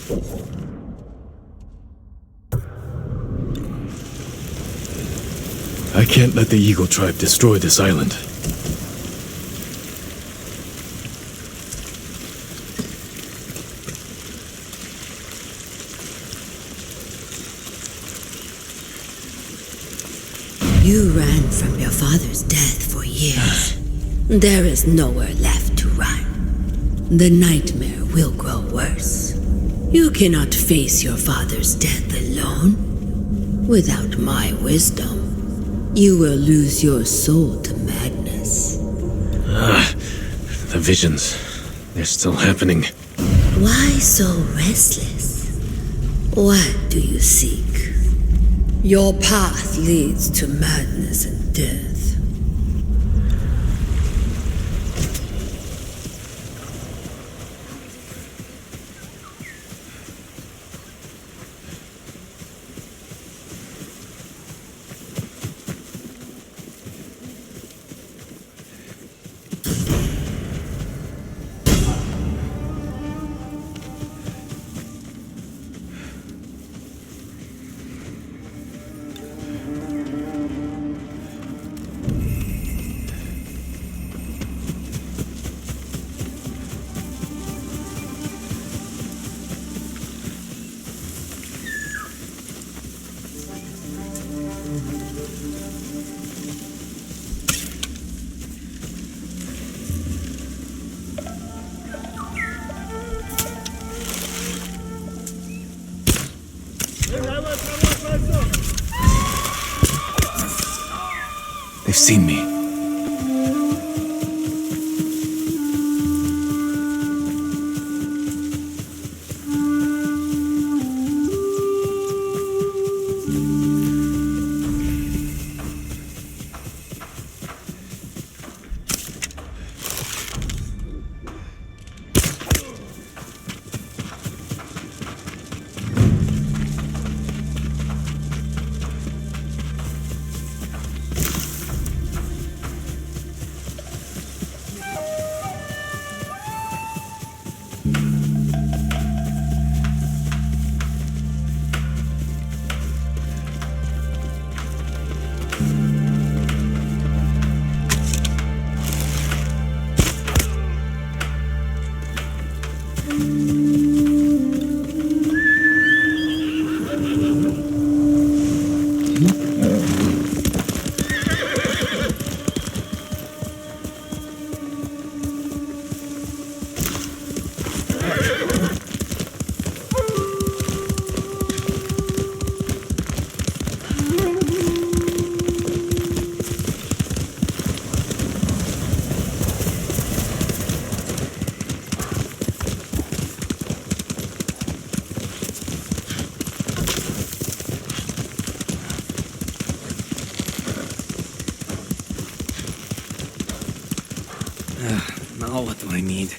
I can't let the Eagle tribe destroy this island. You ran from your father's death for years. There is nowhere left to run. The nightmare will grow worse. You cannot face your father's death alone. Without my wisdom, you will lose your soul to madness. The visions. They're still happening. Why so restless? What do you seek? Your path leads to madness and death. They've seen me. Now what do I need?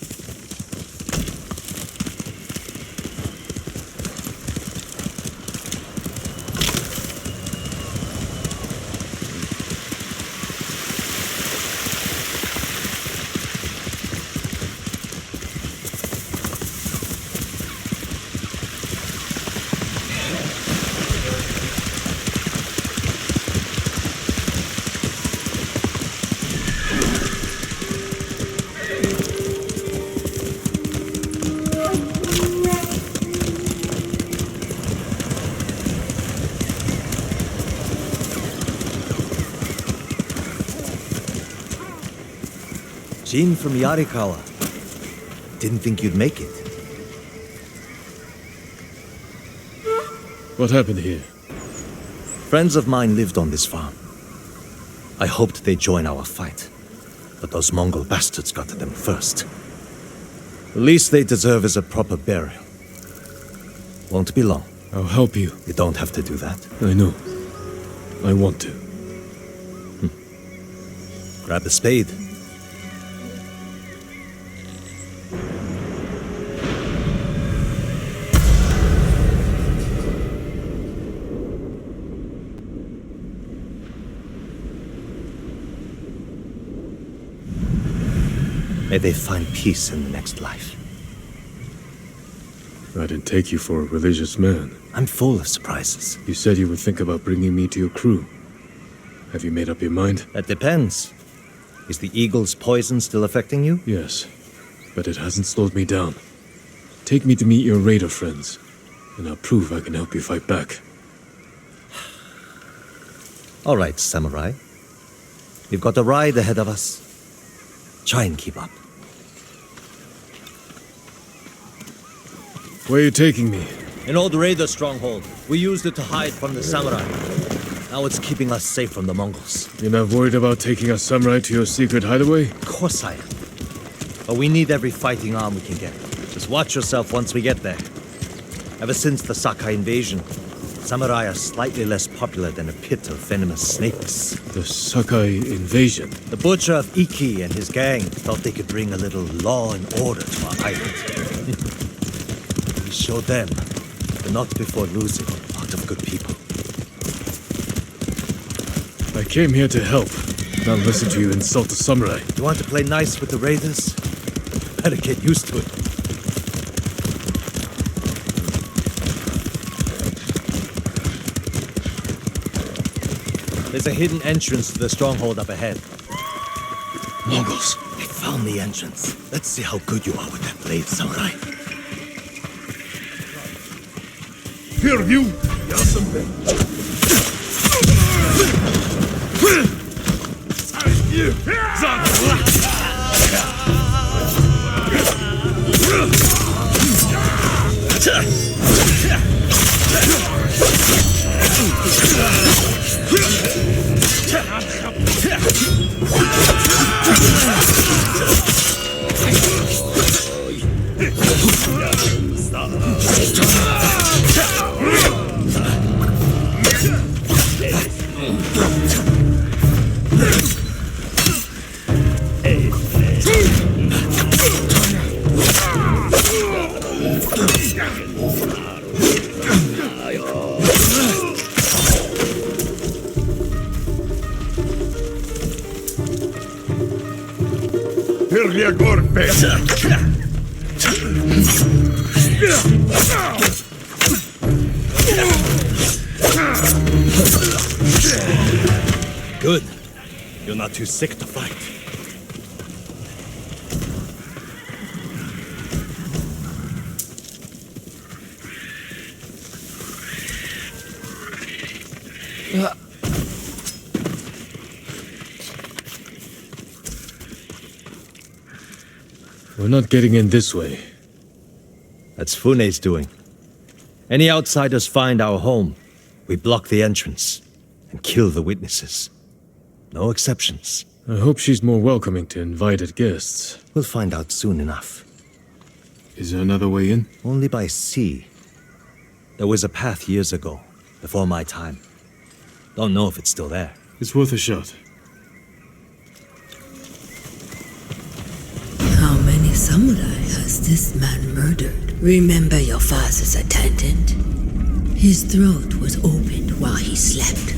Jin from Yarikawa. Didn't think you'd make it. What happened here? Friends of mine lived on this farm. I hoped they'd join our fight, but those Mongol bastards got to them first. The least they deserve is a proper burial. Won't be long. I'll help you. You don't have to do that. I know. I want to. Grab the spade. May they find peace in the next life. I didn't take you for a religious man. I'm full of surprises. You said you would think about bringing me to your crew. Have you made up your mind? That depends. Is the eagle's poison still affecting you? Yes, but it hasn't slowed me down. Take me to meet your raider friends, and I'll prove I can help you fight back. All right, samurai. We've got a ride ahead of us. Try and keep up. Where are you taking me? An old raider stronghold. We used it to hide from the samurai. Now it's keeping us safe from the Mongols. You're not worried about taking a samurai to your secret hideaway? Of course I am. But we need every fighting arm we can get. Just watch yourself once we get there. Ever since the Sakai invasion, samurai are slightly less popular than a pit of venomous snakes. The Sakai invasion? The butcher of Iki and his gang thought they could bring a little law and order to our island. We showed them, but not before losing a lot of good people. I came here to help, not listen to you insult the samurai. You want to play nice with the raiders? Better get used to it. There's a hidden entrance to the stronghold up ahead. Mongols! They found the entrance. Let's see how good you are with that blade, samurai. Here, you! Good. You're not too sick to fight. We're not getting in this way. That's Fune's doing. Any outsiders find our home, we block the entrance and kill the witnesses. No exceptions. I hope she's more welcoming to invited guests. We'll find out soon enough. Is there another way in? Only by sea. There was a path years ago, before my time. Don't know if it's still there. It's worth a shot. How many samurai has this man murdered? Remember your father's attendant? His throat was opened while he slept.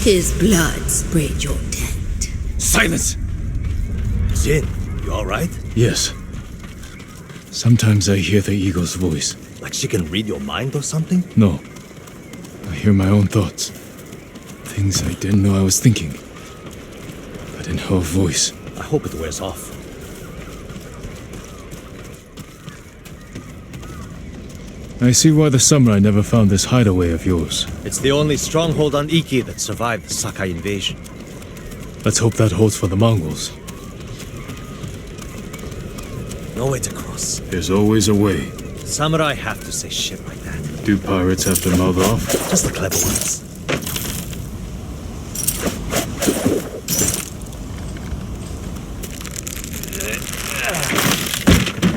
His blood sprayed your tent. Silence! Jin, you alright? Yes. Sometimes I hear the eagle's voice. Like she can read your mind or something? No. I hear my own thoughts. Things I didn't know I was thinking. But in her voice. I hope it wears off. I see why the samurai never found this hideaway of yours. It's the only stronghold on Iki that survived the Sakai invasion. Let's hope that holds for the Mongols. No way to cross. There's always a way. Samurai have to say shit like that. Do pirates have to mouth off? Just the clever ones.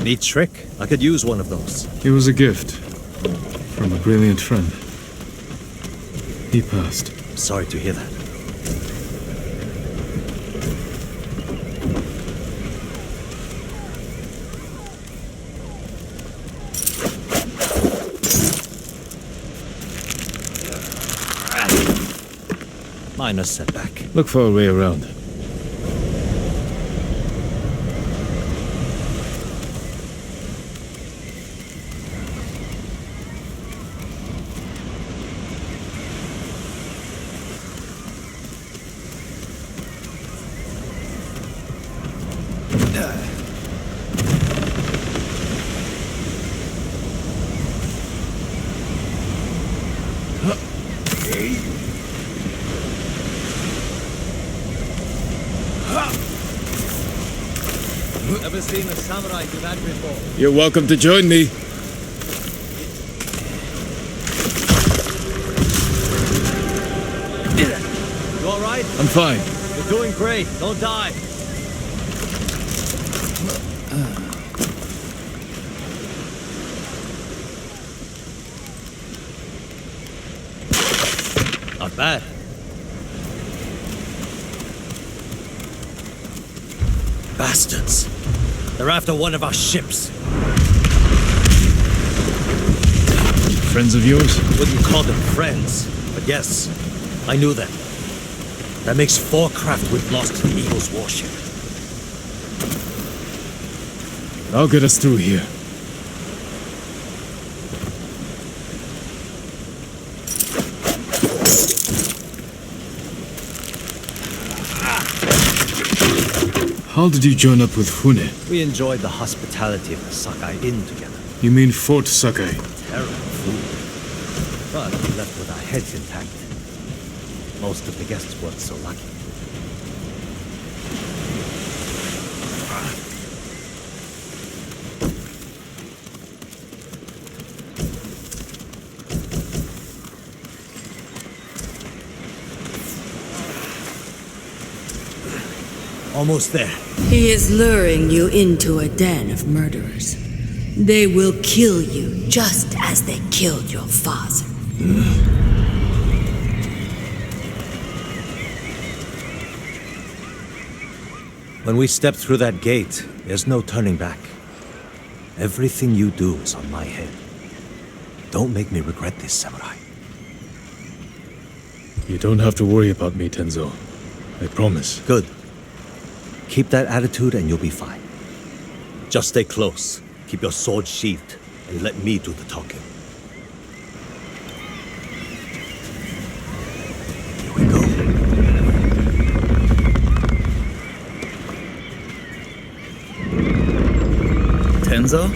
Neat trick. I could use one of those. It was a gift. From a brilliant friend. He passed. Sorry to hear that. Minor setback. Look for a way around. samurai do that before. You're welcome to join me. You alright? I'm fine. You're doing great. Don't die. Not bad. Bastards. They're after one of our ships. Friends of yours? Wouldn't call them friends, but yes, I knew them. That makes 4 craft we've lost to the Eagle's warship. I'll get us through here. How did you join up with Fune? We enjoyed the hospitality of the Sakai Inn together. You mean Fort Sakai? Terrible food. But we left with our heads intact. Most of the guests weren't so lucky. Almost there. He is luring you into a den of murderers. They will kill you just as they killed your father. When we step through that gate, there's no turning back. Everything you do is on my head. Don't make me regret this, samurai. You don't have to worry about me, Tenzo. I promise. Good. Keep that attitude and you'll be fine. Just stay close, keep your sword sheathed, and let me do the talking. Here we go. Tenzo?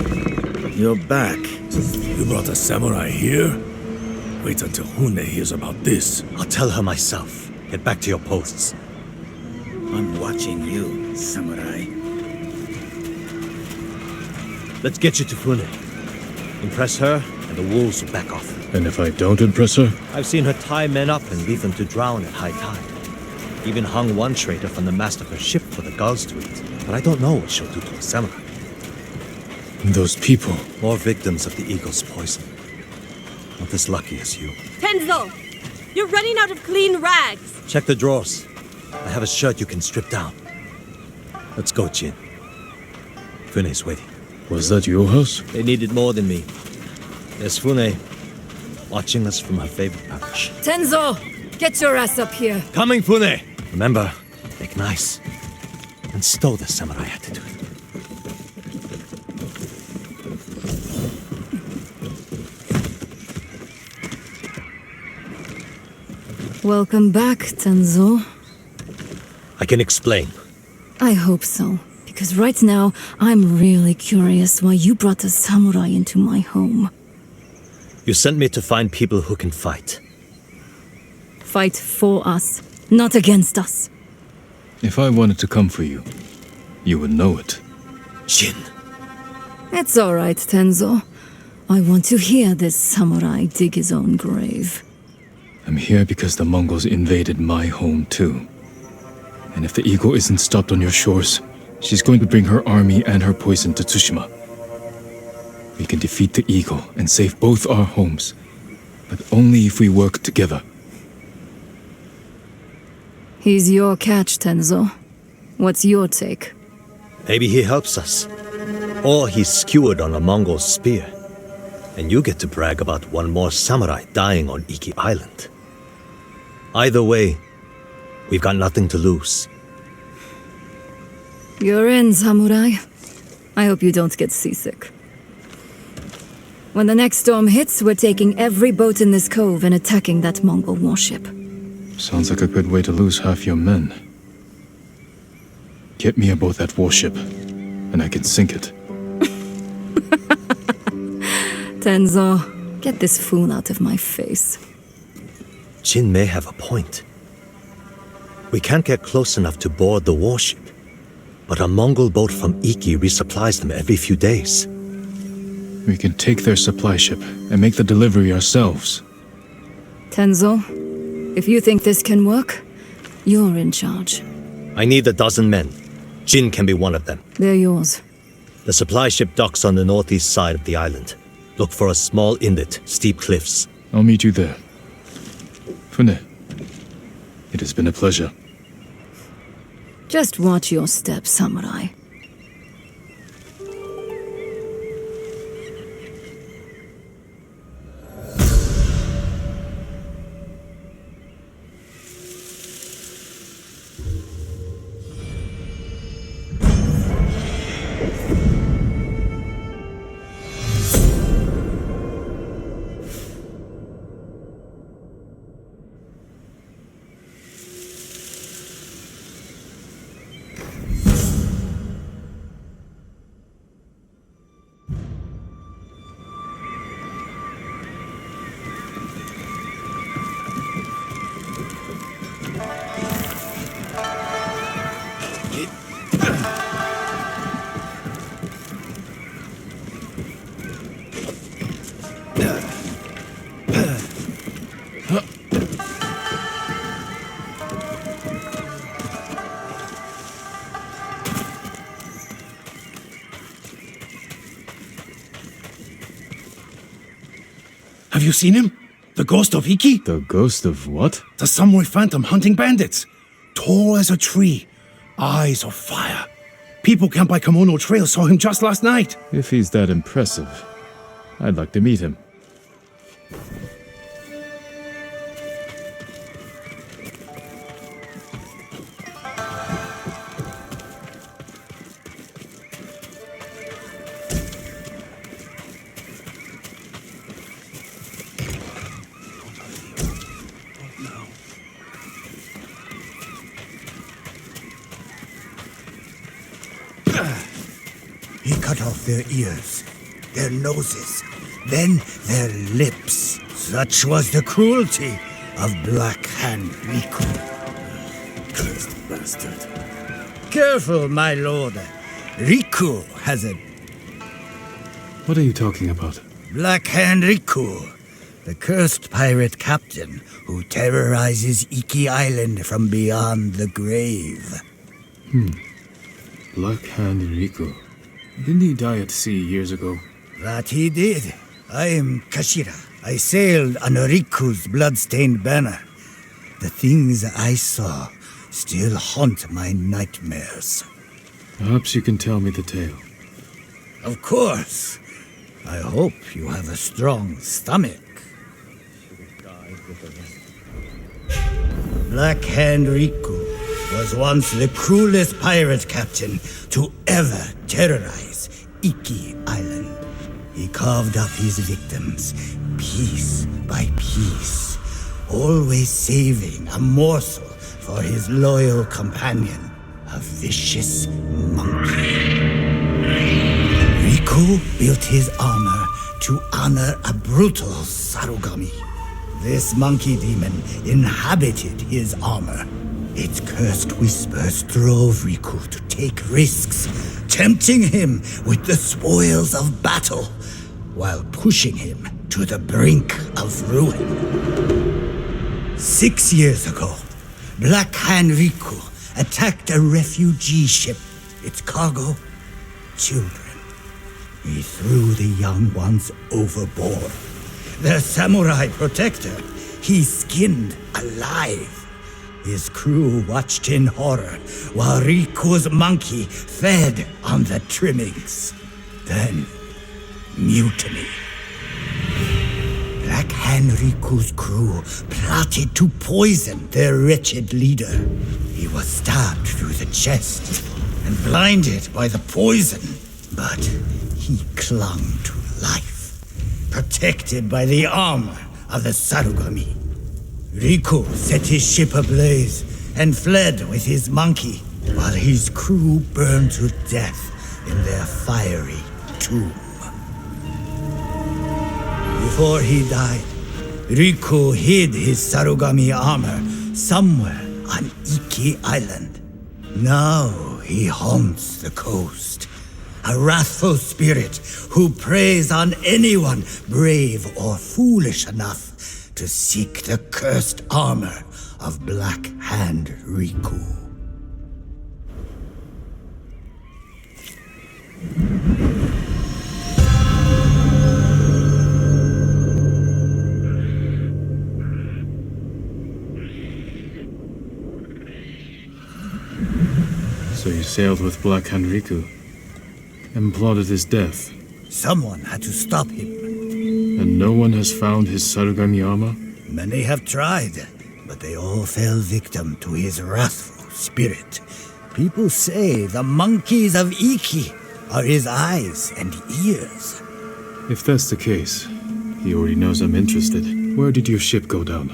You're back. You brought a samurai here? Wait until Hune hears about this. I'll tell her myself. Get back to your posts. I'm watching you, samurai. Let's get you to Fune. Impress her, and the wolves will back off. And if I don't impress her? I've seen her tie men up and leave them to drown at high tide. Even hung one traitor from the mast of her ship for the gulls to eat. But I don't know what she'll do to a samurai. Those people. More victims of the eagle's poison. Not as lucky as you. Tenzo! You're running out of clean rags! Check the drawers. I have a shirt you can strip down. Let's go, Jin. Fune's waiting. Was that your house? They needed more than me. There's Fune, watching us from her favorite perch. Tenzo! Get your ass up here! Coming, Fune! Remember, make nice. And stow the samurai attitude. Welcome back, Tenzo. I can explain. I hope so, because right now, I'm really curious why you brought a samurai into my home. You sent me to find people who can fight. Fight for us, not against us. If I wanted to come for you, you would know it. Jin. It's all right, Tenzo. I want to hear this samurai dig his own grave. I'm here because the Mongols invaded my home too. And if the eagle isn't stopped on your shores, she's going to bring her army and her poison to Tsushima. We can defeat the eagle and save both our homes, but only if we work together. He's your catch, Tenzo. What's your take? Maybe he helps us. Or he's skewered on a Mongol spear. And you get to brag about one more samurai dying on Iki Island. Either way, we've got nothing to lose. You're in, samurai. I hope you don't get seasick. When the next storm hits, we're taking every boat in this cove and attacking that Mongol warship. Sounds like a good way to lose half your men. Get me aboard that warship, and I can sink it. Tenzo, get this fool out of my face. Jin may have a point. We can't get close enough to board the warship. but a Mongol boat from Iki resupplies them every few days. We can take their supply ship and make the delivery ourselves. Tenzo, if you think this can work, you're in charge. I need a dozen men. Jin can be one of them. They're yours. The supply ship docks on the northeast side of the island. Look for a small inlet, steep cliffs. I'll meet you there. Fune, it has been a pleasure. Just watch your step, samurai. Have you seen him? The ghost of Iki? The ghost of what? The samurai phantom hunting bandits. Tall as a tree. Eyes of fire. People camped by Kimono Trail saw him just last night. If he's that impressive, I'd like to meet him. He cut off their ears, their noses, then their lips. Such was the cruelty of Black Hand Riku. Cursed bastard. Careful, my lord. Riku has a What are you talking about? Black Hand Riku, the cursed pirate captain who terrorizes Iki Island from beyond the grave. Black Hand Riku. Didn't he die at sea years ago? That he did. I am Kashira. I sailed on Riku's blood-stained banner. The things I saw still haunt my nightmares. Perhaps you can tell me the tale. Of course. I hope you have a strong stomach. Black Hand Riku was once the cruelest pirate captain to ever terrorize Iki Island. He carved up his victims piece by piece, always saving a morsel for his loyal companion, a vicious monkey. Riku built his armor to honor a brutal Sarugami. This monkey demon inhabited his armor. Its cursed whispers drove Riku to take risks, tempting him with the spoils of battle, while pushing him to the brink of ruin. 6 years ago, Black Hand Riku attacked a refugee ship. Its cargo, children. He threw the young ones overboard. Their samurai protector, he skinned alive. His crew watched in horror while Riku's monkey fed on the trimmings. Then, mutiny. Black Hand Riku's crew plotted to poison their wretched leader. He was stabbed through the chest and blinded by the poison, but he clung to life, protected by the armor of the Sarugami. Riku set his ship ablaze and fled with his monkey, while his crew burned to death in their fiery tomb. Before he died, Riku hid his Sarugami armor somewhere on Iki Island. Now he haunts the coast. A wrathful spirit who preys on anyone brave or foolish enough to seek the cursed armor of Black Hand Riku. So you sailed with Black Hand Riku and plotted his death, Someone had to stop him. and no one has found his Sarugami armor? Many have tried, but they all fell victim to his wrathful spirit. People say the monkeys of Iki are his eyes and ears. If that's the case, he already knows I'm interested. Where did your ship go down?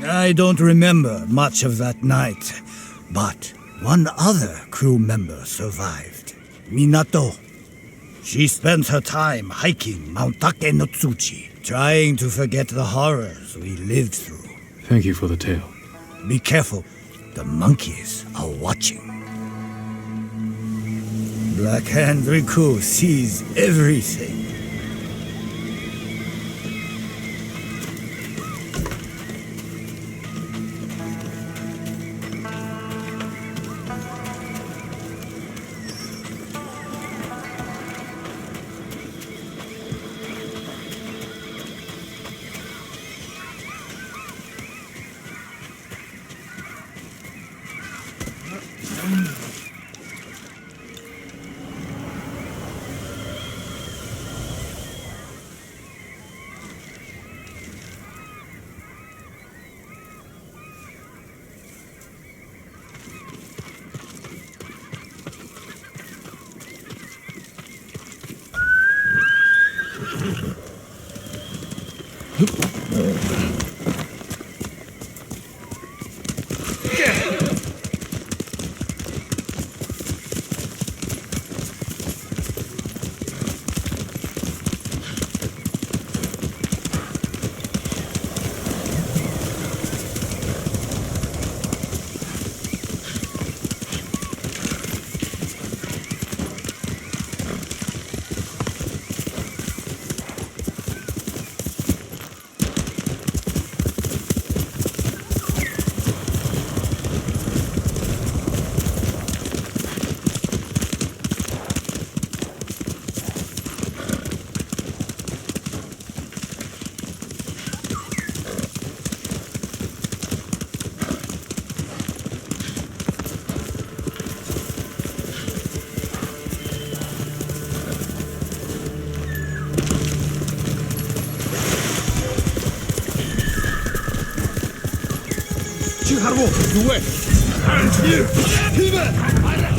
I don't remember much of that night, but one other crew member survived. Minato. She spent her time hiking Mount Take no Tsuchi, trying to forget the horrors we lived through. Thank you for the tale. Be careful, the monkeys are watching. Black Hand Riku sees everything. Hands here!